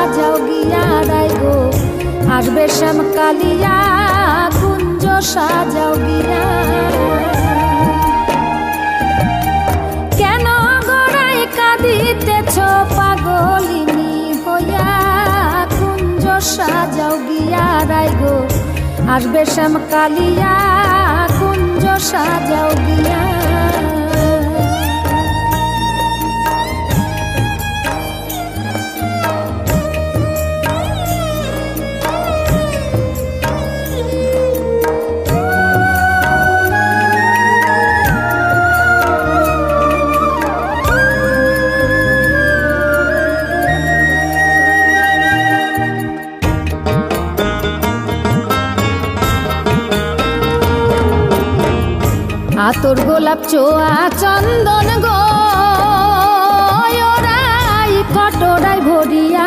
সাজাও গিয়া রাই গো, আসবে শ্যাম কালিয়া কুঞ্জ সাজাও গিয়া। কেন গোড়ায় কাঁদিতেছ পাগলিনী হইয়া, কুঞ্জ সাজাও গিয়া রাই গো, আসবে শ্যাম কালিয়া কুঞ্জ সাজাও গিয়া। আতর গোলাপ চোয়া চন্দন গো ওরাই কটরাই ভরিয়া,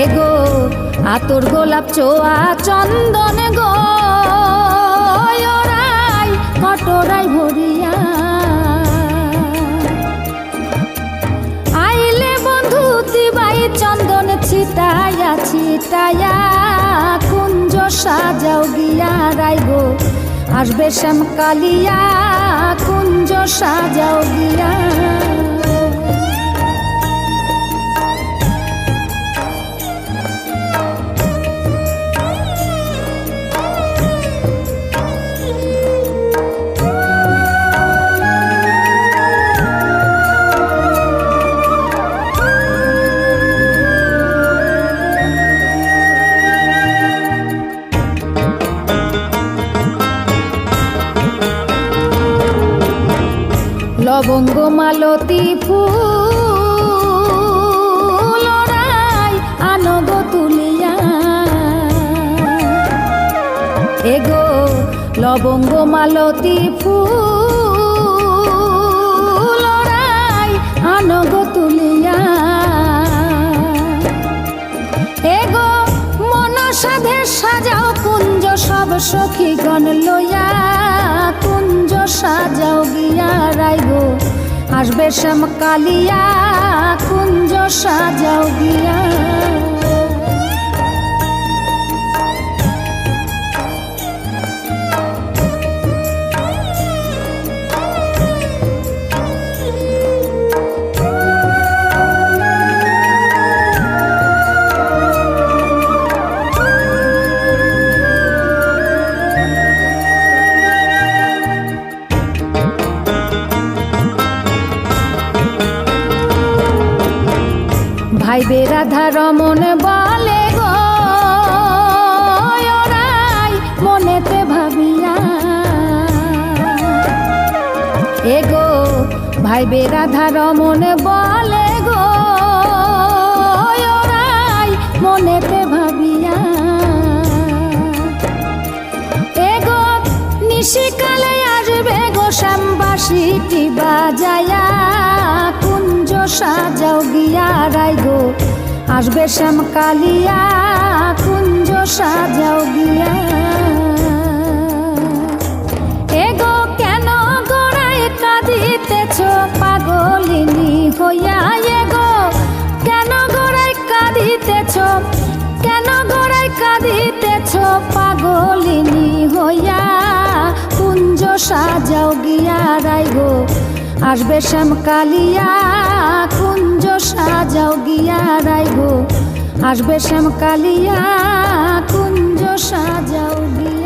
এগো আতর গোলাপ চোয়া চন্দন গো ওরাই কটরাই ভরিয়া। আইলে বন্ধু দিবাই চন্দন ছিটাইয়া ছিটাইয়া, কুঞ্জ সাজাও গিয়া রাই গো, আসবে শ্যাম কালিয়া কুঞ্জ সাজাও গিয়া। লবঙ্গ মালতী ফুল ওরাই আনব তুলিয়া, এগো লবঙ্গ মালতী ফুল ওরাই আনব তুলিয়া। এগো মন সাধে সাজাও কুঞ্জ সব সখীগণ লইয়া, কুঞ্জ সাজাও গিয়া রাই গো, আসবে শ্যাম কালিয়া কুঞ্জ সাজাও গিয়া। ভাইবে রাধা রমন বলে গো ওরাই মনেতে ভাবিয়া, এগো ভাইবে রাধা রমন বলে গো ওরাই মনেতে ভাবিয়া। এগো নিশিকালে আসবে গো শ্যামবাসীটি বাজায়া, কুঞ্জ সাজাও গিয়া রাই গো, আসবে শ্যাম কালিয়া কুঞ্জ সাজাও গিয়া। এগো কেন গোড়ায় কাঁদিতেছ পাগলিনী হইয়া, এগো কেন গোড়ায় কাঁদিতেছ, কেন গোড়ায় কাঁদিতেছ পাগলিনী হইয়া, কুঞ্জ সাজাও গিয়া রাই গো, আসবে শ্যাম কালিয়া কুঞ্জ সাজাও গিয়া রাই গো, আসবে শ্যাম কালিয়া কুঞ্জ সাজাও গিয়া।